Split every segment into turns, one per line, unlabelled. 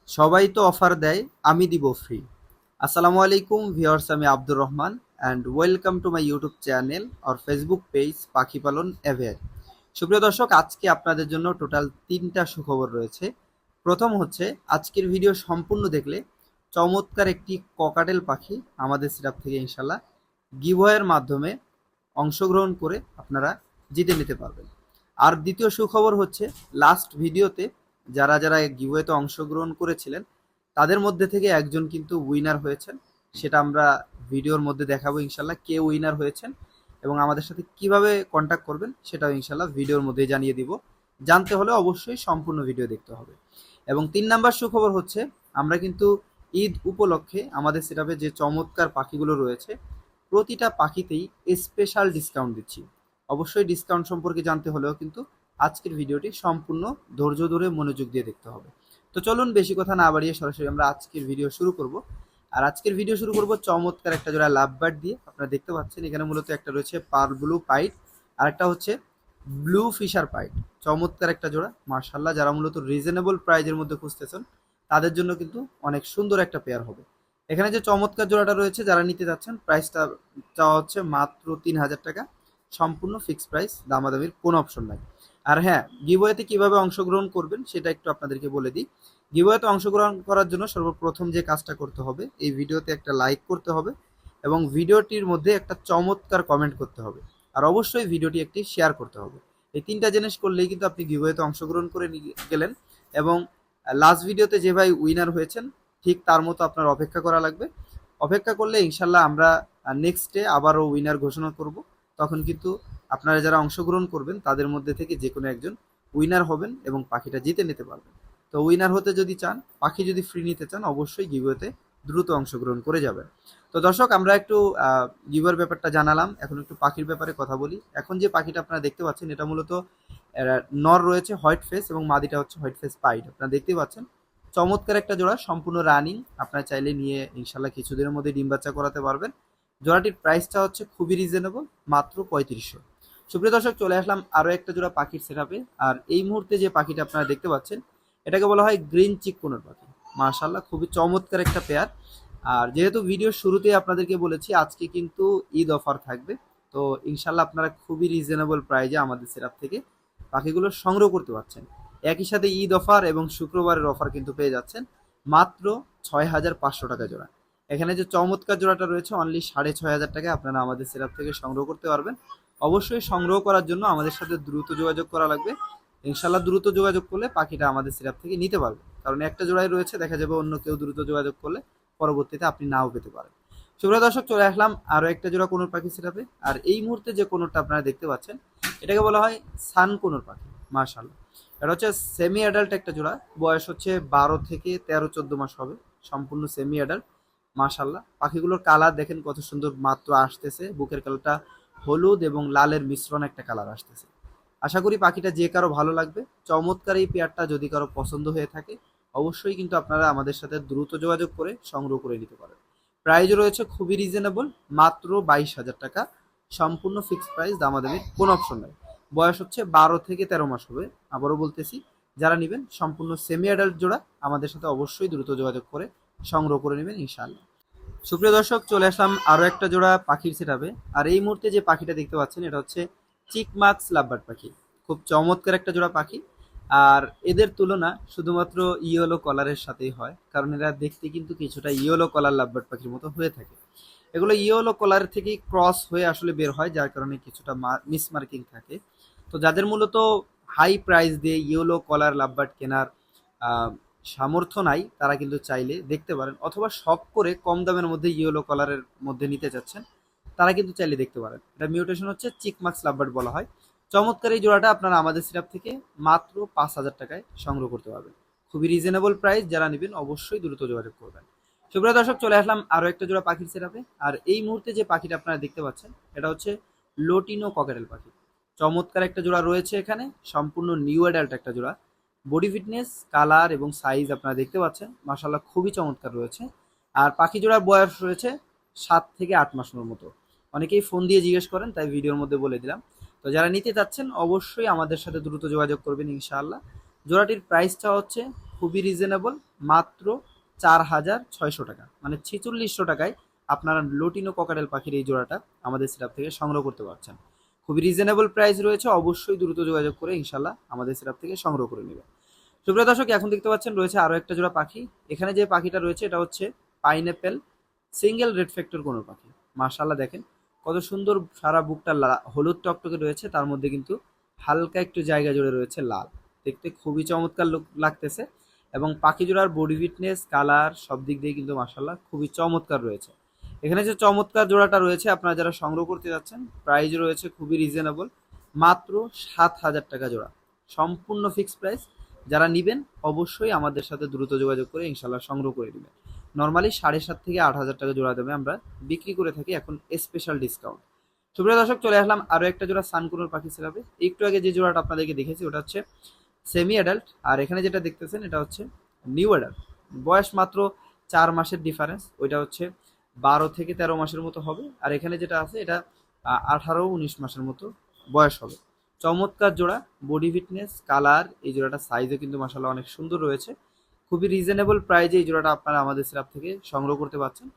সবাই তো অফার দেয়, আমি দিব ফ্রি। আসসালামু আলাইকুম ভিউয়ার্স, আমি Abdur Rahman and welcome to my YouTube channel আর ফেসবুক পেজ পাখি পালন এভিয়ার। সুপ্রিয় দর্শক, আজকে আপনাদের জন্য টোটাল তিনটা সুখবর রয়েছে। প্রথম হচ্ছে, আজকের ভিডিও সম্পূর্ণ দেখলে চমৎকার একটি ককাটেল পাখি আমাদের সিরাপ থেকে ইনশাল্লাহ গিভওয়ের মাধ্যমে অংশগ্রহণ করে আপনারা জিতে নিতে পারবেন। আর দ্বিতীয় সুখবর হচ্ছে, লাস্ট ভিডিওতে যারা যারা গিভওয়েতে অংশগ্রহণ করেছিলেন তাদের মধ্যে থেকে একজন কিন্তু উইনার হয়েছেন। সেটা আমরা ভিডিওর মধ্যে দেখাবো ইনশাল্লাহ, কে উইনার হয়েছেন এবং আমাদের সাথে কিভাবে কন্ট্যাক্ট করবেন সেটাও ইনশাল্লাহ ভিডিওর মধ্যে জানিয়ে দিব। জানতে হলে অবশ্যই সম্পূর্ণ ভিডিও দেখতে হবে। এবং ৩ নাম্বার সুখবর হচ্ছে, আমরা কিন্তু ঈদ উপলক্ষে আমাদের সেটআপে যে চমৎকার পাখিগুলো রয়েছে প্রতিটা পাখিতেই স্পেশাল ডিসকাউন্ট দিচ্ছি। অবশ্যই ডিসকাউন্ট সম্পর্কে জানতে হলেও কিন্তু আজকের ভিডিওটি সম্পূর্ণ ধৈর্য ধরে মনোযোগ দিয়ে দেখতে হবে। তো চলুন বেশি কথা না বাড়িয়ে সরাসরি আমরা আজকের ভিডিও শুরু করব। আর আজকের ভিডিও শুরু করব চমৎকার একটা জোড়া লাভবার্ড দিয়ে। আপনারা দেখতে পাচ্ছেন এখানে মূলত একটা রয়েছে পার্ল ব্লু পাইট, আর একটা হচ্ছে ব্লু ফিশার পাইট। চমৎকার একটা জোড়া মার্শাল্লাহ, যারা মূলত রিজনেবল প্রাইজের মধ্যে খুঁজতেছেন তাদের জন্য কিন্তু অনেক সুন্দর একটা পেয়ার হবে। এখানে যে চমৎকার জোড়াটা রয়েছে, যারা নিতে যাচ্ছেন প্রাইসটা চাওয়া হচ্ছে মাত্র ৩,০০০ টাকা। সম্পূর্ণ ফিক্সড প্রাইস, দামাদামির কোনো অপশন নাই। আর হ্যাঁ, গিভওয়েতে কিভাবে অংশগ্রহণ করবেন সেটা একটু আপনাদেরকে বলে দিই। গিভওয়েতে অংশগ্রহণ করার জন্য সর্বপ্রথম যে কাজটা করতে হবে, এই ভিডিওতে একটা লাইক করতে হবে এবং ভিডিওটির মধ্যে একটা চমৎকার কমেন্ট করতে হবে। আর অবশ্যই ভিডিওটি একটি শেয়ার করতে হবে। এই ৩টা জিনিস করলেই কিন্তু আপনি গিভওয়েতে অংশগ্রহণ করে গেলেন। এবং লাস্ট ভিডিওতে যে ভাই উইনার হয়েছেন ঠিক তার মতো আপনার অপেক্ষা করা লাগবে। অপেক্ষা করলে ইনশাল্লাহ আমরা নেক্সট ডে আবারও উইনার ঘোষণা করব। তখন কিন্তু আপনারা যারা অংশগ্রহণ করবেন তাদের মধ্যে থেকে যে কোনো একজন উইনার হবেন এবং পাখিটা জিতে নিতে পারবেন। তো উইনার হতে যদি চান, পাখি যদি ফ্রি নিতে চান, অবশ্যই গিভওয়েতে দ্রুত অংশগ্রহণ করে যাবেন। তো দর্শক, আমরা একটু গিভওয়ের ব্যাপারটা জানালাম, এখন একটু পাখির ব্যাপারে কথা বলি। এখন যে পাখিটা আপনারা দেখতে পাচ্ছেন এটা মূলত নর রয়েছে হোয়াইট ফেস এবং মাদিটা হচ্ছে হোয়াইট ফেস পাইট। আপনারা দেখতে পাচ্ছেন চমৎকার একটা জোড়া, সম্পূর্ণ রানিং। আপনারা চাইলে নিয়ে ইনশাল্লাহ কিছুদিনের মধ্যে ডিম বাচ্চা করাতে পারবেন। জোড়াটির প্রাইসটা হচ্ছে খুবই রিজনেবল, মাত্র ৩৫০০। সুপ্রিয় দর্শক, চলে আসলাম আরও একটা জোড়া পাখির সেটআপে। আর এই মুহূর্তে যে পাখিটা আপনারা দেখতে পাচ্ছেন এটাকে বলা হয় গ্রিন চিক কোনোর পাখি। মাশাল্লাহ, খুবই চমৎকার একটা পেয়ার। আর যেহেতু ভিডিওর শুরুতেই আপনাদেরকে বলেছি আজকে কিন্তু ঈদ অফার থাকবে, তো ইনশাল্লাহ আপনারা খুবই রিজনেবল প্রাইজে আমাদের সেটআপ থেকে পাখিগুলো সংগ্রহ করতে পারছেন। একই সাথে ঈদ অফার এবং শুক্রবারের অফার কিন্তু পেয়ে যাচ্ছেন মাত্র ৬,৫০০ টাকা জোড়া। এখানে যে চমৎকার জোড়াটা রয়েছে অনলি ৬,৫০০ টাকায় আপনারা আমাদের সেটআপ থেকে সংগ্রহ করতে পারবেন। অবশ্যই সংগ্রহ করার জন্য আমাদের সাথে দ্রুত যোগাযোগ করা লাগবে। ইনশাল্লাহ দ্রুত যোগাযোগ করলে পাখিটা আমাদের সেটআপ থেকে নিতে পারবে, কারণ একটা জোড়াই রয়েছে, দেখা যাবে অন্য কেউ দ্রুত যোগাযোগ করলে পরবর্তীতে আপনি নাও পেতে পারেন। সুপ্রিয় দর্শক, চলে আসলাম আরও একটা জোড়া কোনোর পাখি সেটআপে। আর এই মুহূর্তে যে কোনোরটা আপনারা দেখতে পাচ্ছেন এটাকে বলা হয় সান কোনোর পাখি। মাশাল্লাহ, এটা হচ্ছে সেমি অ্যাডাল্ট একটা জোড়া। বয়স হচ্ছে ১২ থেকে ১৩-১৪ মাস হবে। সম্পূর্ণ সেমি অ্যাডাল্ট। মাশাল্লাহ, পাখিগুলোর কালার দেখেন কত সুন্দর মাত্র আসতেছে। বুকের কালারটা হলুদ এবং লালের মিশ্রণ একটা কালার আসতেছে। আশা করি পাখিটা যে কারো ভালো লাগবে। চমৎকার এই পেয়ারটা যদি কারো পছন্দ হয়ে থাকে অবশ্যই কিন্তু আপনারা আমাদের সাথে দ্রুত যোগাযোগ করে সংগ্রহ করে নিতে পারেন। প্রাইস রয়েছে খুবই রিজনেবল, মাত্র ২২,০০০ টাকা। সম্পূর্ণ ফিক্সড প্রাইস, দামাদামির কোনো অপশন নাই। বয়স হচ্ছে ১২ থেকে ১৩ মাস হবে। আবারও বলতেছি, যারা নেবেন সম্পূর্ণ সেমি অ্যাডাল্ট জোড়া আমাদের সাথে অবশ্যই দ্রুত যোগাযোগ করে সংগ্রহ করে নেবেন ইনশাআল্লাহ। সুপ্রিয় দর্শক, চলে আসলাম আরও একটা জোড়া পাখির সেটআপে। আর এই মুহূর্তে যে পাখিটা দেখতে পাচ্ছেন এটা হচ্ছে চিকমাক্স লাভবার্ড পাখি। খুব চমৎকার একটা জোড়া পাখি। আর এদের তুলনা শুধুমাত্র ইয়েলো কলারের সাথেই হয়, কারণ এরা দেখতে কিন্তু কিছুটা ইয়েলো কলার লাভবার্ড পাখির মতো হয়ে থাকে। এগুলো ইয়েলো কলার থেকেই ক্রস হয়ে আসলে বের হয়, যার কারণে কিছুটা মিসমার্কিং থাকে। তো যাদের মূলত হাই প্রাইস দিয়ে ইয়েলো কলার লাভবার্ড কেনার আহ, সামর্থ্য নাই তারা কিন্তু চাইলে দেখতে পারেন, অথবা শখ করে কম দামের মধ্যে ইয়েলো কালারের মধ্যে নিতে চাচ্ছেন তারা কিন্তু চাইলে দেখতে পারেন। এটা মিউটেশন হচ্ছে চিকমাক্স লাভবার্ড বলা হয়। চমৎকার এই জোড়াটা আপনারা আমাদের সিরাপ থেকে মাত্র ৫,০০০ টাকায় সংগ্রহ করতে পারবেন। খুবই রিজনেবল প্রাইস, যারা নেবেন অবশ্যই দ্রুত যোগাযোগ করবেন। সুপ্রিয় দর্শক, চলে আসলাম আরও একটা জোড়া পাখির সিরাপে। আর এই মুহূর্তে যে পাখিটা আপনারা দেখতে পাচ্ছেন এটা হচ্ছে লোটিনো ককাটেল পাখি। চমৎকার একটা জোড়া রয়েছে এখানে, সম্পূর্ণ নিউ অ্যাডাল্ট একটা জোড়া। বডি ফিটনেস, কালার এবং সাইজ আপনারা দেখতে পাচ্ছেন মাশাআল্লাহ খুবই চমৎকার রয়েছে। আর পাখি জোড়ার বয়স রয়েছে ৭ থেকে ৮ মাসের মতো। অনেকেই ফোন দিয়ে জিজ্ঞেস করেন, তাই ভিডিওর মধ্যে বলে দিলাম। তো যারা নিতে চাচ্ছেন অবশ্যই আমাদের সাথে দ্রুত যোগাযোগ করবেন ইনশাআল্লাহ। জোড়াটির প্রাইসটা হচ্ছে খুবই রিজনেবল, মাত্র 4,600 টাকা, মানে 4600 টাকায় আপনারা লটিনো ককাটেল পাখির এই জোড়াটা আমাদের সেটআপ থেকে সংগ্রহ করতে পারছেন। খুবই রিজনেবল প্রাইস রয়েছে, অবশ্যই দ্রুত যোগাযোগ করে ইনশাল্লাহ আমাদের সেটআপ থেকে সংগ্রহ করে নেবেন। সুপ্রিয় দর্শক, এখন দেখতে পাচ্ছেন রয়েছে আরও একটা জোড়া পাখি। এখানে যে পাখিটা রয়েছে এটা হচ্ছে পাইনঅ্যাপেল সিঙ্গেল রেড ফ্যাক্টর কোনো পাখি। মাশাআল্লাহ, দেখেন কত সুন্দর, সারা বুকটা হলুদ টকটকে রয়েছে, তার মধ্যে কিন্তু হালকা একটু জায়গা জুড়ে রয়েছে লাল। দেখতে খুবই চমৎকার লাগতেছে এবং পাখি জোড়ার বডি ফিটনেস, কালার সব দিক দিয়ে কিন্তু মাশাআল্লাহ খুবই চমৎকার রয়েছে। এখানে যে চমৎকার জোড়াটা রয়েছে, আপনারা যারা সংগ্রহ করতে যাচ্ছেন, প্রাইস রয়েছে খুবই রিজনেবল, মাত্র 7,000 টাকা জোড়া, সম্পূর্ণ ফিক্সড প্রাইস। যারা নিবেন অবশ্যই আমাদের সাথে দ্রুত যোগাযোগ করে ইনশাল্লাহ সংগ্রহ করে নেবেন। নর্মালি 7,500 থেকে 8,000 টাকা জোড়া দামে আমরা বিক্রি করে থাকি, এখন স্পেশাল ডিসকাউন্ট। সুপ্রিয় দর্শক, চলে আসলাম আরও একটা জোড়া সানকুনোর পাখি সেরাবে। একটু আগে যে জোড়াটা আপনাদেরকে দেখেছি ওটা হচ্ছে সেমি অ্যাডাল্ট, আর এখানে যেটা দেখতেছেন এটা হচ্ছে নিউ অ্যাডাল্ট। বয়স মাত্র 4 মাসের ডিফারেন্স, ওইটা হচ্ছে 12 থেকে 13 মাসের মতো হবে, আর এখানে যেটা আছে এটা 18-19 মাসের মতো বয়স হবে। চমৎকার জোড়া, বডি ফিটনেস, কালার, এই জোড়াটা সাইজও কিন্তু মাশাআল্লাহ অনেক সুন্দর রয়েছে। খুবই রিজনেবল প্রাইজে এই জোড়াটা আপনারা আমাদের সেটআপ থেকে সংগ্রহ করতে পারছেন।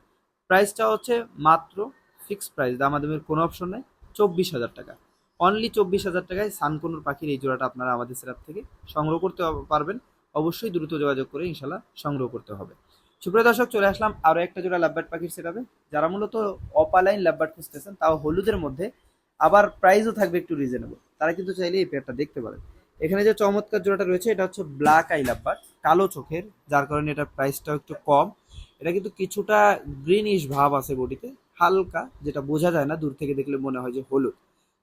প্রাইসটা হচ্ছে মাত্র ফিক্সড প্রাইস, দামাদামির কোনো অপশন নাই, 24,000 টাকা। অনলি 24,000 টাকায় সানকুনুর পাখির এই জোড়াটা আপনারা আমাদের সেটআপ থেকে সংগ্রহ করতে পারবেন। অবশ্যই দ্রুত যোগাযোগ করে ইনশাল্লাহ সংগ্রহ করতে হবে। সুপ্রিয় দর্শক, চলে আসলাম আরও একটা জোড়া লাভবার্ড পাখির সেটআপে। যারা মূলত অপালাইন লাভবার্ড খুঁজতেছেন, তাও হলুদের মধ্যে, আবার প্রাইসও থাকবে একটু রিজনেবল, তারা কিন্তু চাইলে এই পেয়ারটা দেখতে পারেন। এখানে যে চমৎকার জোড়াটা রয়েছে এটা হচ্ছে ব্ল্যাক আই লাভবার্ড, কালো চোখের, যার কারণে এটার প্রাইসটাও একটু কম। এটা কিন্তু কিছুটা গ্রিনিশ ভাব আছে বডিতে, হালকা, যেটা বোঝা যায় না, দূর থেকে দেখলে মনে হয় যে হলুদ।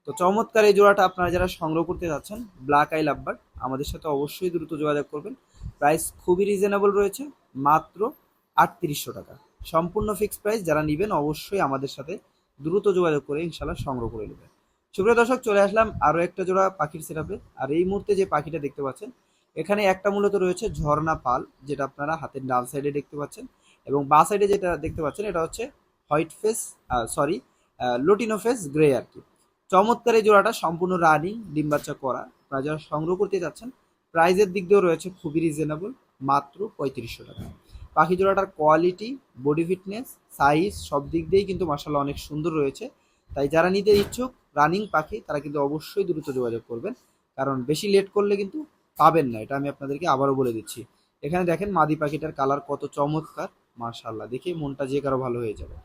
তো চমৎকার এই জোড়াটা আপনারা যারা সংগ্রহ করতে যাচ্ছেন, ব্ল্যাক আই লাভবার্ড, আমাদের সাথে অবশ্যই দ্রুত যোগাযোগ করবেন। প্রাইস খুবই রিজনেবল রয়েছে, মাত্র 3800 টাকা, সম্পূর্ণ ফিক্সড প্রাইস। যারা নেবেন অবশ্যই আমাদের সাথে দ্রুত যোগাযোগ করে ইনশাল্লাহ সংগ্রহ করে নেবেন। সুপ্রিয় দর্শক, চলে আসলাম আরও একটা জোড়া পাখির সেটআপে। আর এই মুহূর্তে যে পাখিটা দেখতে পাচ্ছেন, এখানে একটা মূলত রয়েছে ঝর্ণা পাল, যেটা আপনারা হাতের ডান সাইডে দেখতে পাচ্ছেন, এবং বাঁ সাইডে যেটা দেখতে পাচ্ছেন এটা হচ্ছে হোয়াইট ফেস, লোটিনো ফেস গ্রে আর কি। চমৎকার এই জোড়াটা সম্পূর্ণ রানিং, ডিম বাচ্চা করা। আপনারা যারা সংগ্রহ করতে যাচ্ছেন, প্রাইজের দিক দিয়েও রয়েছে খুবই রিজনেবল, মাত্র 3500 টাকা। পাখি জোড়াটার কোয়ালিটি, বডি ফিটনেস, সাইজ সব দিক দিয়েই কিন্তু মাশাআল্লাহ অনেক সুন্দর রয়েছে। তাই যারা নিতে ইচ্ছুক রানিং পাখি, তারা কিন্তু অবশ্যই দ্রুত যোগাযোগ করবেন, কারণ বেশি লেট করলে কিন্তু পাবেন না, এটা আমি আপনাদেরকে আবারও বলে দিচ্ছি। এখানে দেখেন মাদি পাখিটার কালার কত চমৎকার, মাশাআল্লাহ, দেখে মনটা যে কারো ভালো হয়ে যাবে।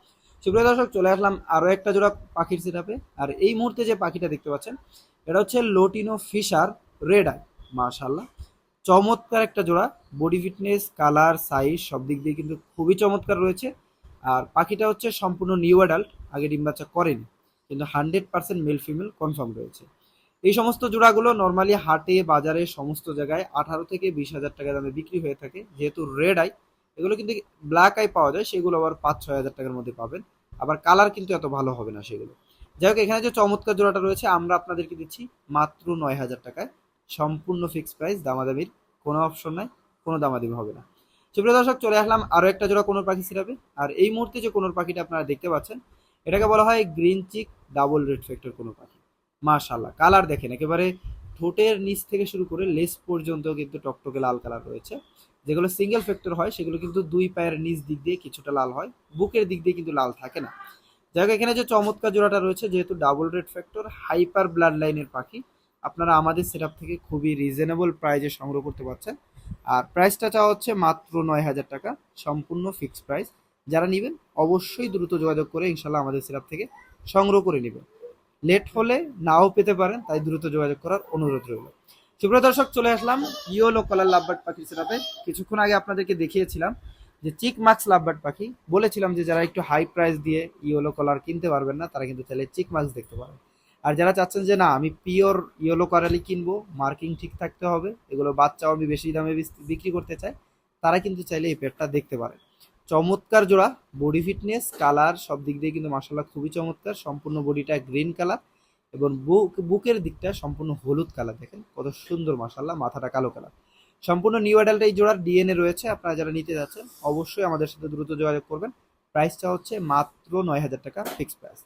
সুপ্রিয় দর্শক, চলে আসলাম আরও একটা জোড়া পাখির সেটআপে। আর এই মুহূর্তে যে পাখিটা দেখতে পাচ্ছেন এটা হচ্ছে লোটিনো ফিশার রেড আই। মাশাআল্লাহ, চমৎকার একটা জোড়া, বডি ফিটনেস, কালার, সাইজ সব দিক দিয়ে কিন্তু খুবই চমৎকার রয়েছে। আর পাখিটা হচ্ছে সম্পূর্ণ নিউ অ্যাডাল্ট, আগে ডিম বাচ্চা করেনি, কিন্তু 100% মেল ফিমেল কনফার্ম রয়েছে। এই সমস্ত জোড়াগুলো নর্মালি হাটে, বাজারে, সমস্ত জায়গায় 18 থেকে 20,000 টাকা দামে বিক্রি হয়ে থাকে। যেহেতু রেড আই, এগুলো কিন্তু ব্ল্যাক আই পাওয়া যায়, সেগুলো আবার 5-6 হাজার টাকার মধ্যে পাবেন। আবার কালার কিন্তু এত ভালো হবে না সেগুলো। যাই হোক, এখানে যে চমৎকার জোড়াটা রয়েছে আমরা আপনাদেরকে দিচ্ছি মাত্র 9,000 টাকায়, সম্পূর্ণ ফিক্সড প্রাইস, দামাদামির কোনো অপশন নাই, কোনো দামাদামি হবে না। সুপ্রিয় দর্শক, চলে আসলাম আরও একটা জোড়া কোনোর পাখি সেরাবে। আর এই মুহূর্তে যে কোনোর পাখিটা আপনারা দেখতে পাচ্ছেন, এটাকে বলা হয় green cheek double red factor কোনো পাখি। মাশাআল্লাহ, কালার দেখেন, একেবারে ঠোঁটের নিচ থেকে শুরু করে লেস পর্যন্ত কিন্তু টকটকে লাল কালার রয়েছে। যেগুলো সিঙ্গেল ফ্যাক্টর হয় সেগুলো কিন্তু দুই পায়ের নিচ দিক দিয়ে কিছুটা লাল হয়, বুকের দিক দিয়ে কিন্তু লাল থাকে না। যাই হোক, এখানে যে চমৎকার জোড়াটা রয়েছে, যেহেতু double red factor, hyper blood লাইনের পাখি, আপনারা আমাদের সেটআপ থেকে খুবই রিজনেবল প্রাইজে সংগ্রহ করতে পারছেন। আর প্রাইসটা চাওয়া হচ্ছে মাত্র 9,000 টাকা, সম্পূর্ণ ফিক্সড প্রাইস। যারা নেবেন অবশ্যই দ্রুত যোগাযোগ করে ইনশাল্লাহ আমাদের সেটআপ থেকে সংগ্রহ করে নেবেন। লেট হলে নাও পেতে পারেন, তাই দ্রুত যোগাযোগ করার অনুরোধ রইল। সুপ্রিয় দর্শক, চলে আসলাম ইয়েলো কালার লাভবার্ড পাখির সেটআপে। কিছুক্ষণ আগে আপনাদেরকে দেখিয়েছিলাম যে চিক মাক্স লাভবার্ড পাখি, বলেছিলাম যে যারা একটু হাই প্রাইস দিয়ে ইয়েলো কালার কিনতে পারবেন না, তারা কিন্তু চাইলে চিক মাক্স দেখতে পারেন। আর যারা চাচ্ছেন যে না আমি পিওর ইয়েলো কালারই কিনবো, মার্কিং ঠিক থাকতে হবে, এগুলো বাচ্চাও আমি বেশি দামে বিক্রি করতে চাই, তারা কিন্তু চাইলে এই পেয়ারটা দেখতে পারেন। চমৎকার জোড়া, বডি ফিটনেস, কালার সব দিক দিয়ে কিন্তু মাশাআল্লাহ খুবই চমৎকার। সম্পূর্ণ বডিটা গ্রিন কালার এবং বুকের দিকটা সম্পূর্ণ হলুদ কালার, দেখেন কত সুন্দর, মাশাআল্লাহ, মাথাটা কালো কালার। সম্পূর্ণ নিউ অ্যাডাল্ট এই জোড়ার ডিএনএ রয়েছে। আপনারা যারা নিতে যাচ্ছেন অবশ্যই আমাদের সাথে দ্রুত যোগাযোগ করবেন। প্রাইসটা হচ্ছে মাত্র 9,000 টাকা ফিক্সড প্রাইস।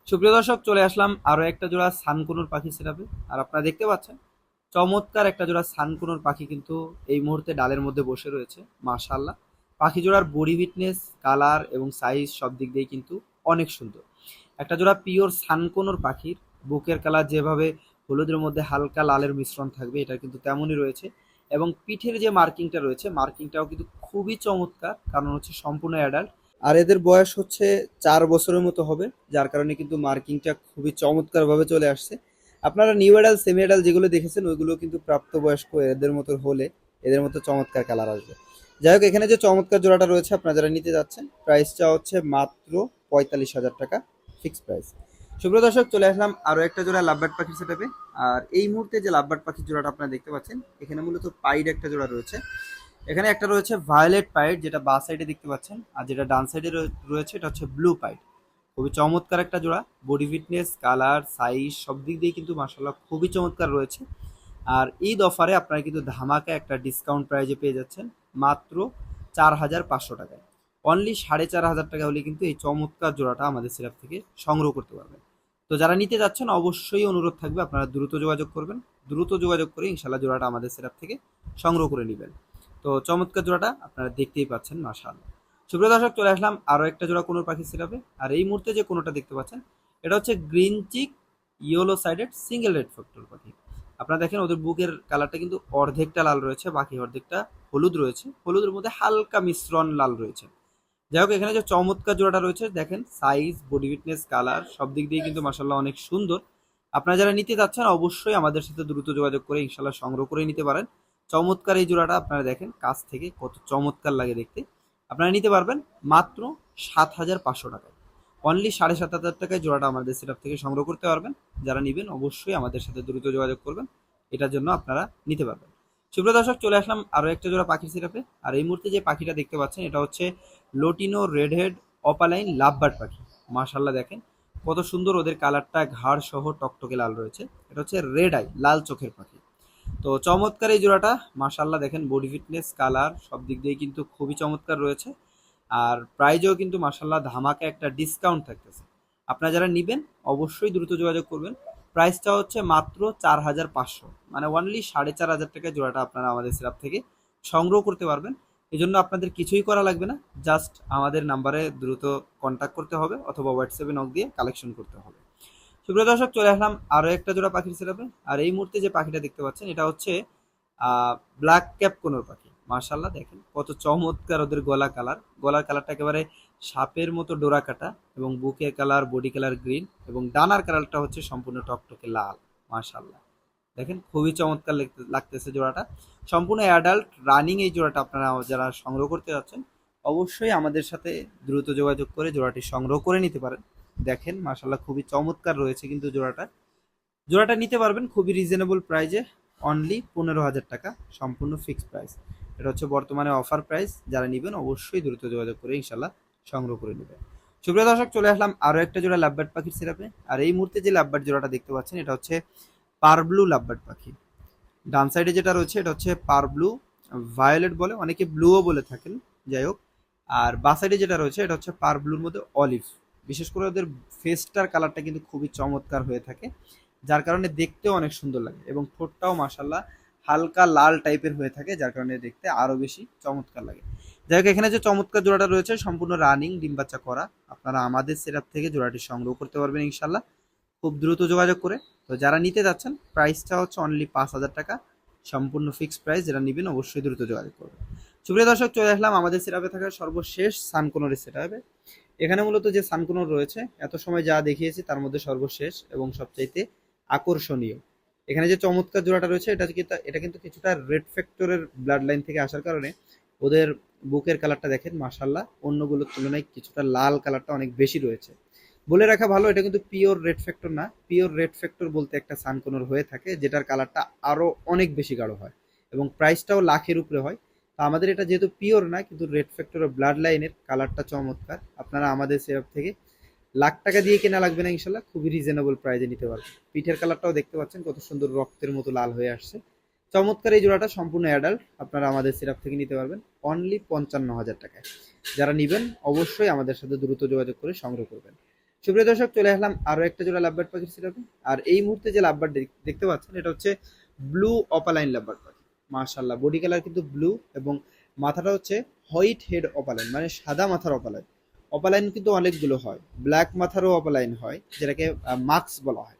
সুপ্রিয় দর্শক, চলে আসলাম আরও একটা জোড়া সানকুনুর পাখি সেটআপে। আর আপনারা দেখতে পাচ্ছেন চমৎকার একটা জোড়া সানকুনোর পাখি কিন্তু এই মুহূর্তে ডালের মধ্যে বসে রয়েছে। মাশাআল্লাহ, পাখি জোড়ার বডি ফিটনেস, কালার এবং সাইজ সব দিক দিয়েই কিন্তু অনেক সুন্দর। একটা জোড়া পিওর সানকোনোর পাখির বুকের কালার যেভাবে হলুদের মধ্যে হালকা লালের মিশ্রণ থাকবে, এটা কিন্তু তেমনই রয়েছে। এবং পিঠের যে মার্কিংটা রয়েছে, মার্কিংটাও কিন্তু খুবই চমৎকার, কারণ হচ্ছে সম্পূর্ণ অ্যাডাল্ট। আর এদের বয়স হচ্ছে 4 বছরের মতো হবে, যার কারণে কিন্তু মার্কিংটা খুবই চমৎকারভাবে চলে আসছে। আপনারা নিউ অ্যাডাল্ট, সেমি অ্যাডাল্ট যেগুলো দেখেছেন ওইগুলো কিন্তু প্রাপ্তবয়স্ক এদের মতো হলে এদের মতো চমৎকার কালার আসবে। যাই হোক, এখানে যে চমৎকার জোড়াটা রয়েছে আপনারা যারা নিতে যাচ্ছেন, প্রাইসটা হচ্ছে মাত্র 45,000 টাকা, ফিক্সড প্রাইস। সুপ্রিয় দর্শক, চলে আসলাম আরো একটা জোড়া লাভবার্ড পাখির সেটআপে। আর এই মুহূর্তে যে লাভবার্ড পাখির জোড়াটা আপনারা দেখতে পাচ্ছেন, এখানে মূলত পাইড একটা জোড়া রয়েছে। এখানে একটা রয়েছে ভায়োলেট পাইড, যেটা বা সাইডে দেখতে পাচ্ছেন, আর যেটা ডান সাইডে রয়েছে এটা হচ্ছে ব্লু পাইড। খুবই চমৎকার একটা জোড়া, বডি ফিটনেস, কালার, সাইজ সব দিক দিয়ে কিন্তু মাশাআল্লাহ খুবই চমৎকার রয়েছে। আর ঈদ অফারে আপনারা কিন্তু ধামাকা একটা ডিসকাউন্ট প্রাইজে পেয়ে যাচ্ছেন মাত্র 4,500 টাকায়। অনলি 4,500 টাকা হলে কিন্তু এই চমৎকার জোড়াটা আমাদের সিরাপ থেকে সংগ্রহ করতে পারবেন। তো যারা নিতে যাচ্ছেন অবশ্যই অনুরোধ থাকবে আপনারা দ্রুত যোগাযোগ করবেন। দ্রুত যোগাযোগ করে ইনশাল্লাহ জোড়াটা আমাদের সিরাপ থেকে সংগ্রহ করে নেবেন। তো চমৎকার জোড়াটা আপনারা দেখতেই পাচ্ছেন মাশাআল্লাহ। সুপ্রিয় দর্শক, চলে আসলাম আরও একটা জোড়া কোনো পাখি সিরাপে। আর এই মুহূর্তে যে কোনোটা দেখতে পাচ্ছেন, এটা হচ্ছে green cheek yellow sided single red factor পাখি। আপনারা দেখেন ওদের বুকের কালারটা কিন্তু অর্ধেকটা লাল রয়েছে, বাকি অর্ধেকটা হলুদ রয়েছে। হলুদের মধ্যে হালকা মিশ্রণ লাল রয়েছে। যাই হোক, এখানে যে চমৎকার জোড়াটা রয়েছে দেখেন, সাইজ, বডি ফিটনেস, কালার সব দিক দিয়ে কিন্তু মাশাআল্লাহ অনেক সুন্দর। আপনারা যারা নিতে চাচ্ছেন অবশ্যই আমাদের সাথে দ্রুত যোগাযোগ করে ইনশাল্লাহ সংগ্রহ করে নিতে পারেন। চমৎকার এই জোড়াটা আপনারা দেখেন কাছ থেকে কত চমৎকার লাগে দেখতে। আপনারা নিতে পারবেন মাত্র 7,500 টাকায়। অনলি 7,500 টাকায় জোড়াটা আমাদের সেটআপ থেকে সংগ্রহ করতে পারবেন। যারা নেবেন অবশ্যই আমাদের সাথে দ্রুত যোগাযোগ করবেন, এটার জন্য আপনারা নিতে পারবেন। সুপ্রিয় দর্শক, চলে আসলাম আরও একটা জোড়া পাখির সেটআপে। আর এই মুহূর্তে যে পাখিটা দেখতে পাচ্ছেন এটা হচ্ছে lutino red head opaline lovebird পাখি। মাশাআল্লাহ, দেখেন কত সুন্দর ওদের কালারটা, ঘাড় সহ টকটকে লাল রয়েছে। এটা হচ্ছে রেড আই, লাল চোখের পাখি। তো চমৎকার এই জোড়াটা মাশাআল্লাহ, দেখেন বডি ফিটনেস, কালার সব দিক দিয়ে কিন্তু খুবই চমৎকার রয়েছে। আর প্রাইজেও কিন্তু মাশাআল্লাহ ধামাকা একটা ডিসকাউন্ট থাকতেছে। আপনারা যারা নেবেন অবশ্যই দ্রুত যোগাযোগ করবেন। প্রাইসটা হচ্ছে মাত্র 4,500, মানে অনলি 4,500 টাকায় জোড়াটা আপনারা আমাদের সিরাপ থেকে সংগ্রহ করতে পারবেন। এই জন্য আপনাদের কিছুই করা লাগবে না, জাস্ট আমাদের নাম্বারে দ্রুত কন্ট্যাক্ট করতে হবে অথবা হোয়াটসঅ্যাপে নক দিয়ে কালেকশন করতে হবে। সুপ্রিয় দর্শক, চলে আসলাম আরও একটা জোড়া পাখির সেটআপে। আর এই মুহূর্তে যে পাখিটা দেখতে পাচ্ছেন এটা হচ্ছে ব্ল্যাক ক্যাপ কোনোর পাখি। মাশাআল্লাহ, দেখেন কত চমৎকার ওদের গলার কালারটা একেবারে সাপের মতো ডোরা কাটা, এবং বুকের কালার, বডি কালার গ্রিন, এবং ডানার কালারটা হচ্ছে সম্পূর্ণ টকটকে লাল। মাশাআল্লাহ, দেখেন খুবই চমৎকার লাগতেছে জোড়াটা। সম্পূর্ণ অ্যাডাল্ট রানিং এই জোড়াটা আপনারা যারা সংগ্রহ করতে যাচ্ছেন অবশ্যই আমাদের সাথে দ্রুত যোগাযোগ করে জোড়াটি সংগ্রহ করে নিতে পারেন। দেখেন মাশাআল্লাহ খুবই চমৎকার রয়েছে কিন্তু জোড়াটা নিতে পারবেন খুবই রিজনেবল প্রাইজে, অনলি 15,000 টাকা, সম্পূর্ণ ফিক্সড প্রাইস। এটা হচ্ছে বর্তমানে অফার প্রাইস। যারা নেবেন অবশ্যই দ্রুত যোগাযোগ করে ইনশাল্লাহ সংগ্রহ করে নেবেন। সুপ্রিয় দর্শক, চলে আসলাম আরও একটা জোড়া লাভবার্ড পাখির সিরাপে। আর এই মুহূর্তে যে লাভবার্ড জোড়াটা দেখতে পাচ্ছেন এটা হচ্ছে পারব্লু লাভবার্ড পাখি। ডান সাইডে যেটা রয়েছে এটা হচ্ছে পারব্লু ভায়োলেট বলে, অনেকে ব্লুও বলে থাকেন, যাই হোক। আর বা সাইডে যেটা রয়েছে এটা হচ্ছে পারব্লুর মধ্যে অলিভ। বিশেষ করে ওদের ফেসটার কালারটা কিন্তু খুবই চমৎকার হয়ে থাকে, যার কারণে দেখতেও অনেক সুন্দর লাগে, এবং ঠোঁটটাও মাশাআল্লাহ হালকা লাল টাইপের হয়ে থাকে, যার কারণে দেখতে আরও বেশি চমৎকার লাগে। যাই হোক, এখানে যে চমৎকার জোড়াটা রয়েছে সম্পূর্ণ রানিং, ডিম বাচ্চা করা। আপনারা আমাদের সেটআপ থেকে জোড়াটি সংগ্রহ করতে পারবেন ইনশাল্লাহ খুব দ্রুত যোগাযোগ করে। তো যারা নিতে যাচ্ছেন প্রাইসটা হচ্ছে অনলি 5,000 টাকা, সম্পূর্ণ ফিক্সড প্রাইস। যারা নেবেন অবশ্যই দ্রুত যোগাযোগ করবেন। সুপ্রিয় দর্শক, চলে আসলাম আমাদের সেটআপে থাকা সর্বশেষ সানকোনোর সেটআপে। এখানে মূলত যে সানকোনোর রয়েছে এত সময় যা দেখিয়েছি তার মধ্যে সর্বশেষ এবং সবচাইতে আকর্ষণীয়। এখানে যে চমৎকার জোড়াটা রয়েছে এটা কিন্তু কিছুটা রেড ফ্যাক্টরের ব্লাড লাইন থেকে আসার কারণে ওদের বুকের কালারটা দেখেন মাশাআল্লাহ অন্যগুলোর তুলনায় কিছুটা লাল কালারটা অনেক বেশি রয়েছে। বলে রাখা ভালো, এটা কিন্তু পিওর রেড ফ্যাক্টর না। পিওর রেড ফ্যাক্টর বলতে একটা সানকোনোর হয়ে থাকে যেটার কালারটা আরো অনেক বেশি গাঢ় হয় এবং প্রাইসটাও লাখের উপরে হয়। তো আমাদের এটা যেহেতু পিওর না, কিন্তু রেড ফ্যাক্টরের ব্লাড লাইনের কালারটা চমৎকার। আপনারা আমাদের সেটআপ থেকে লাখ টাকা দিয়ে কেনা লাগবে না ইনশাল্লাহ, খুবই রিজনেবল প্রাইসে নিতে পারবেন। পিঠের কালারটাও দেখতে পাচ্ছেন কত সুন্দর রক্তের মতো লাল হয়ে আসছে। চমৎকার এই জোড়াটা সম্পূর্ণ অ্যাডাল্ট, আপনারা আমাদের সিরাপ থেকে নিতে পারবেন অনলি 55,000 টাকায়। যারা নেবেন অবশ্যই আমাদের সাথে দ্রুত যোগাযোগ করে সংগ্রহ করবেন। সুপ্রিয় দর্শক, চলে আসলাম আরও একটা জোড়া লাভবার্ড পাখির সিরাপে। আর এই মুহূর্তে যে লাভবার্ড দেখতে পাচ্ছেন এটা হচ্ছে ব্লু অপালাইন লাভবার্ড পাখি। মাশাআল্লাহ, বডি কালার কিন্তু ব্লু এবং মাথাটা হচ্ছে হোয়াইট হেড অপালাইন, মানে সাদা মাথার অপালাইন। অপালাইন কিন্তু অনেকগুলো হয়, ব্ল্যাক মাথারও অপালাইন হয়, যেটাকে মাক্স বলা হয়।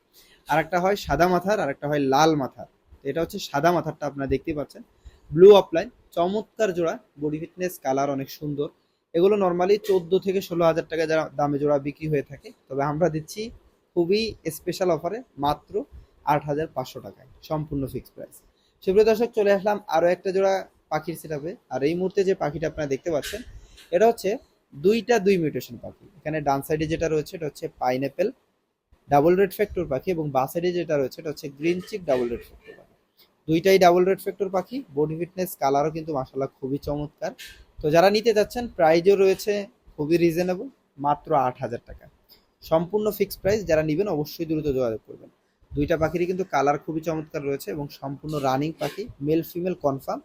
আর একটা হয় সাদা মাথার, আর একটা হয় লাল মাথার। তো এটা হচ্ছে সাদা মাথারটা, আপনারা দেখতেই পাচ্ছেন। ব্লু অপলাইন, চমৎকার জোড়া, বডি ফিটনেস, কালার অনেক সুন্দর। এগুলো নর্মালি 14 থেকে 16 হাজার টাকা যারা দামে জোড়া বিক্রি হয়ে থাকে, তবে আমরা দিচ্ছি খুবই স্পেশাল অফারে মাত্র 8,500 টাকায়, সম্পূর্ণ ফিক্সড প্রাইস। সুপ্রিয় দর্শক, চলে আসলাম আরও একটা জোড়া পাখির সেটআপে। আর এই মুহূর্তে যে পাখিটা আপনারা দেখতে পাচ্ছেন, এটা হচ্ছে দুই মিউটেশন পাখি। এখানে ডান সাইডে যেটা রয়েছে এটা হচ্ছে পাইনঅ্যাপেল ডাবল রেড ফ্যাক্টর পাখি, এবং বাঁ সাইডে যেটা রয়েছে এটা হচ্ছে green cheek double red factor পাখি। দুইটাই ডাবল রেড ফ্যাক্টর পাখি, বডি ফিটনেস, কালারও কিন্তু মাশাআল্লাহ খুবই চমৎকার। তো যারা নিতে যাচ্ছেন, প্রাইজও রয়েছে খুবই রিজনেবল, মাত্র 8,000 টাকা, সম্পূর্ণ ফিক্সড প্রাইস। যারা নেবেন অবশ্যই দ্রুত যোগাযোগ করবেন। দুইটা পাখিরই কিন্তু কালার খুবই চমৎকার রয়েছে এবং সম্পূর্ণ রানিং পাখি, মেল ফিমেল কনফার্ম।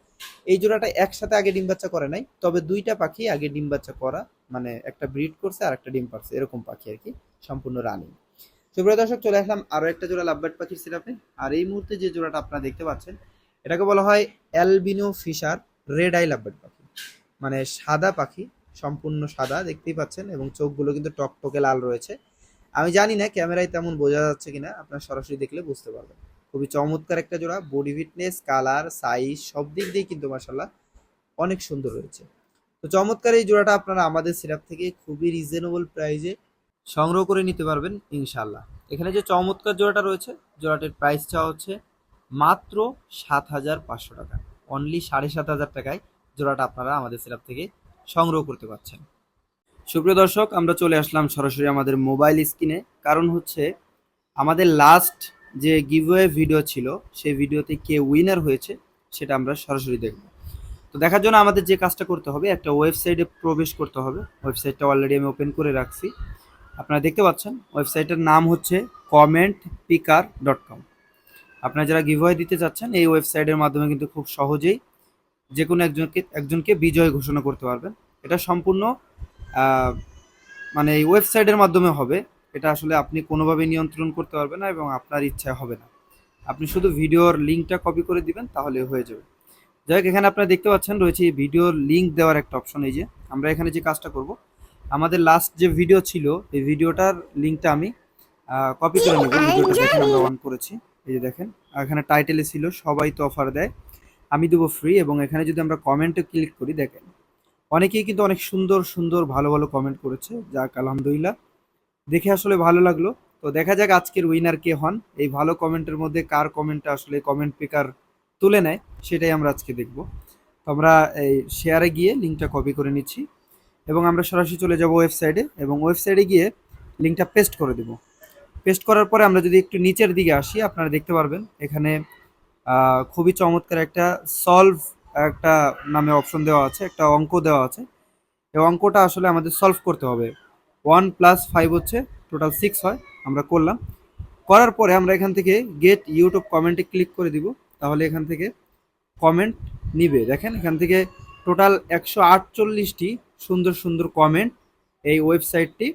এই জোড়াটা একসাথে আগে ডিম বাচ্চা করে নাই, তবে দুইটা পাখি আগে ডিম বাচ্চা করা, মানে একটা ব্রিড করছে আর একটা ডিম পারছে, এরকম পাখি আর কি, সম্পূর্ণ রানিং। সুপ্রিয় দর্শক, চলে আসলাম আরো একটা জোড়া লাভবার্ড পাখির সেটআপে। আর এই মুহূর্তে যে জোড়াটা আপনারা দেখতে পাচ্ছেন, এটাকে বলা হয় albino fisher red eye lovebird পাখি, মানে সাদা পাখি, সম্পূর্ণ সাদা দেখতেই পাচ্ছেন, এবং চোখগুলো কিন্তু টকটকে লাল রয়েছে। আমি জানি না ক্যামেরায় তেমন বোঝা যাচ্ছে কিনা, আপনার সরাসরি দেখলে বুঝতে পারবেন। খুবই চমৎকার একটা জোড়া, বডি ফিটনেস, কালার, সাইজ সব দিক দিয়ে কিন্তু মাশাআল্লাহ অনেক সুন্দর রয়েছে। তো চমৎকার এই জোড়াটা আপনারা আমাদের সেটআপ থেকে খুবই রিজনেবল প্রাইসে সংগ্রহ করে নিতে পারবেন ইনশাআল্লাহ। এখানে যে চমৎকার জোড়াটা রয়েছে, জোড়াটির প্রাইস চাওয়া হচ্ছে মাত্র 7,500 টাকা, অনলি 7,500 টাকায় জোড়াটা আপনারা আমাদের সেটআপ থেকে সংগ্রহ করতে পারছেন। সুপ্রিয় দর্শক, আমরা চলে আসলাম সরাসরি আমাদের মোবাইল স্ক্রিনে, কারণ হচ্ছে আমাদের লাস্ট যে গিভওয়ে ভিডিও ছিল, সেই ভিডিওতে কে উইনার হয়েছে সেটা আমরা সরাসরি দেখব। তো দেখার জন্য আমাদের যে কাজটা করতে হবে, একটা ওয়েবসাইটে প্রবেশ করতে হবে। ওয়েবসাইটটা অলরেডি আমি ওপেন করে রাখছি, আপনারা দেখতে পাচ্ছেন। ওয়েবসাইটের নাম হচ্ছে commentpicker.com। আপনারা যারা গিভওয়ে দিতে চাচ্ছেন, এই ওয়েবসাইটের মাধ্যমে কিন্তু খুব সহজেই যে কোনো একজনকে বিজয় ঘোষণা করতে পারবেন। এটা সম্পূর্ণ মানে এই ওয়েবসাইটের মাধ্যমে হবে। এটা আসলে আপনি কোনোভাবে নিয়ন্ত্রণ করতে পারবেন না, এবং আপনার ইচ্ছায় হবে না। আপনি শুধু ভিডিওর লিঙ্কটা কপি করে দিবেন, তাহলে হয়ে যাবে। যাই হোক, এখানে আপনারা দেখতে পাচ্ছেন রয়েছে এই ভিডিওর লিঙ্ক দেওয়ার একটা অপশন। এই যে আমরা এখানে যে কাজটা করব, আমাদের লাস্ট যে ভিডিও ছিল, এই ভিডিওটার লিঙ্কটা আমি কপি করে নেব। ভিডিওটা দেখেন আমরা অন করেছি, এই যে দেখেন এখানে টাইটেলে ছিল সবাই তো অফার দেয়, আমি দেবো ফ্রি। এবং এখানে যদি আমরা কমেন্টে ক্লিক করি, দেখেন অনেকেই কিন্তু অনেক সুন্দর সুন্দর ভালো ভালো কমেন্ট করেছে, যাক আলহামদুলিল্লাহ, দেখে আসলে ভালো লাগলো। তো দেখা যাক আজকের উইনার কে হন, এই ভালো কমেন্টের মধ্যে কার কমেন্টটা আসলে কমেন্ট পিকার তুলে নেয়, সেটাই আমরা আজকে দেখব। তো আমরা এই শেয়ারে গিয়ে লিঙ্কটা কপি করে নিচ্ছি, এবং আমরা সরাসরি চলে যাব ওয়েবসাইটে, এবং ওয়েবসাইটে গিয়ে লিঙ্কটা পেস্ট করে দেব। পেস্ট করার পরে আমরা যদি একটু নিচের দিকে আসি, আপনারা দেখতে পারবেন এখানে খুবই চমৎকার একটা সলভ একটা নামে অপশন দেওয়া আছে, একটা অঙ্ক দেওয়া আছে। এই অঙ্কটা আসলে আমাদের সলভ করতে হবে। 1+5 হচ্ছে টোটাল 6 হয়। আমরা করলাম, করার পরে আমরা এখান থেকে গেট ইউটিউব কমেন্টে ক্লিক করে দিব, তাহলে এখান থেকে কমেন্ট নিবে। দেখেন এখান থেকে টোটাল 148টি সুন্দর সুন্দর কমেন্ট এই ওয়েবসাইটটি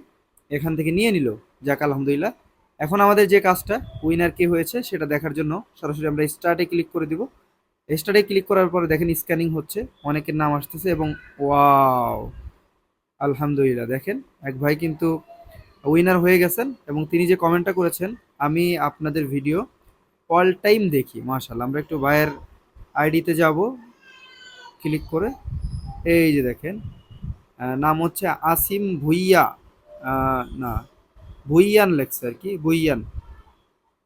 এখান থেকে নিয়ে নিল। যাক আলহামদুলিল্লাহ। এখন আমাদের যে কাজটা, উইনার কে হয়েছে সেটা দেখার জন্য সরাসরি আমরা স্টার্টে ক্লিক করে দিব। স্টার্টে ক্লিক করার পরে দেখেন স্ক্যানিং হচ্ছে, অনেকের নাম আসতেছে, এবং ওয়াও আলহামদুলিল্লাহ, দেখেন এক ভাই কিন্তু উইনার হয়ে গেছেন। এবং তিনি যে কমেন্টটা করেছেন, আমি আপনাদের ভিডিও অল টাইম দেখি, মাশাআল্লাহ। আমরা একটু ভাইয়ের আইডিতে যাব, ক্লিক করে এই যে দেখেন নাম হচ্ছে আসিম ভুইয়া, না ভুইয়ান লেখছে আর কি, ভুইয়ান।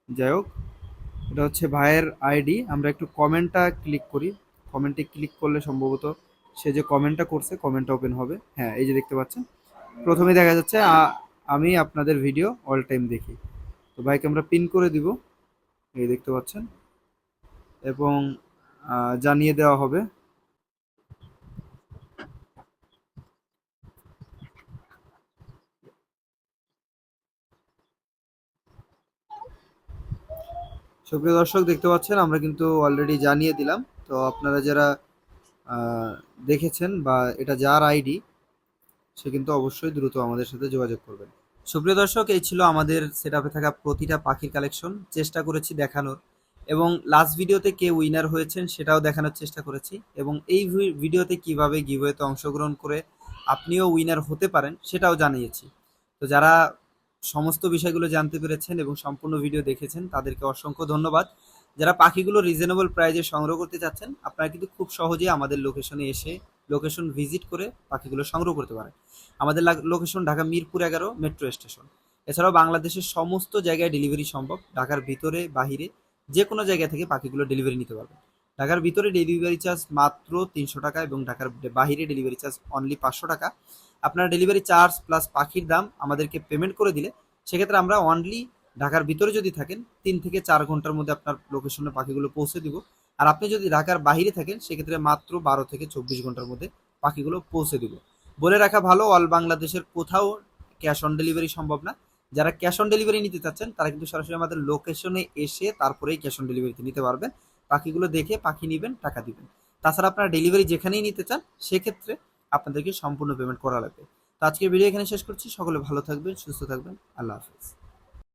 যাই হোক, এটা হচ্ছে ভাইয়ের আইডি। আমরা একটু কমেন্টটা ক্লিক করি, কমেন্টে ক্লিক করলে সম্ভবত সে যে কমেন্টটা করছে কমেন্টটা ওপেন হবে। হ্যাঁ, এই যে দেখতে পাচ্ছেন, প্রথমে দেখা যাচ্ছে আমি আপনাদের ভিডিও অল টাইম দেখি। তো ভাইকে আমরা পিন করে দিব, এই দেখতে পাচ্ছেন, এবং জানিয়ে দেওয়া হবে। সুপ্রিয় দর্শক, দেখতে পাচ্ছেন আমরা কিন্তু অলরেডি জানিয়ে দিলাম। তো আপনারা যারা দেখেছেন বা এটা যার আইডি, সে কিন্তু অবশ্যই দ্রুত আমাদের সাথে যোগাযোগ করবেন। সুপ্রিয় দর্শক, এই ছিল আমাদের সেটআপে থাকা প্রতিটা পাখির কালেকশন। চেষ্টা করেছি দেখানোর, এবং লাস্ট ভিডিওতে কে উইনার হয়েছেন সেটাও দেখানোর চেষ্টা করেছি, এবং এই ভিডিওতে কিভাবে গিভওয়েতে অংশগ্রহণ করে আপনিও উইনার হতে পারেন সেটাও জানিয়েছি। তো যারা সমস্ত বিষয়গুলো জানতে পেরেছেন এবং সম্পূর্ণ ভিডিও দেখেছেন তাদেরকে অসংখ্য ধন্যবাদ। যারা পাখিগুলো রিজনেবল প্রাইজে সংগ্রহ করতে চাচ্ছেন, আপনারা কিন্তু খুব সহজেই আমাদের লোকেশনে এসে লোকেশন ভিজিট করে পাখিগুলো সংগ্রহ করতে পারেন। আমাদের location Dhaka Mirpur 11 metro station. এছাড়াও বাংলাদেশের সমস্ত জায়গায় ডেলিভারি সম্ভব। ঢাকার ভিতরে বাহিরে যে কোনো জায়গা থেকে পাখিগুলো ডেলিভারি নিতে পারবেন। ঢাকার ভিতরে ডেলিভারি চার্জ মাত্র 300 টাকা এবং ঢাকার বাহিরে ডেলিভারি চার্জ অনলি 500 টাকা। আপনার ডেলিভারি চার্জ প্লাস পাখির দাম আমাদেরকে পেমেন্ট করে দিলে সেক্ষেত্রে আমরা অনলি ঢাকার ভিতরে যদি থাকেন 3 থেকে 4 ঘন্টার মধ্যে আপনার লোকেশনে পাখিগুলো পৌঁছে দিব। আর আপনি যদি ঢাকার বাইরে থাকেন সেক্ষেত্রে মাত্র 12 থেকে 24 ঘন্টার মধ্যে পাখিগুলো পৌঁছে দিব। বলে রাখা ভালো, অল বাংলাদেশের কোথাও ক্যাশ অন ডেলিভারি সম্ভব না। যারা ক্যাশ অন ডেলিভারি নিতে চাচ্ছেন তারা কিন্তু সরাসরি আমাদের লোকেশনে এসে তারপরেই ক্যাশ অন ডেলিভারিতে নিতে পারবেন। পাখিগুলো দেখে পাখি নেবেন, টাকা দিবেন। তাছাড়া আপনারা ডেলিভারি যেখানেই নিতে চান সেক্ষেত্রে আপনাদেরকে সম্পূর্ণ পেমেন্ট করা লাগবে। তো আজকের ভিডিও এখানে শেষ করছি। সকলে ভালো থাকবেন, সুস্থ থাকবেন। আল্লাহ হাফেজ।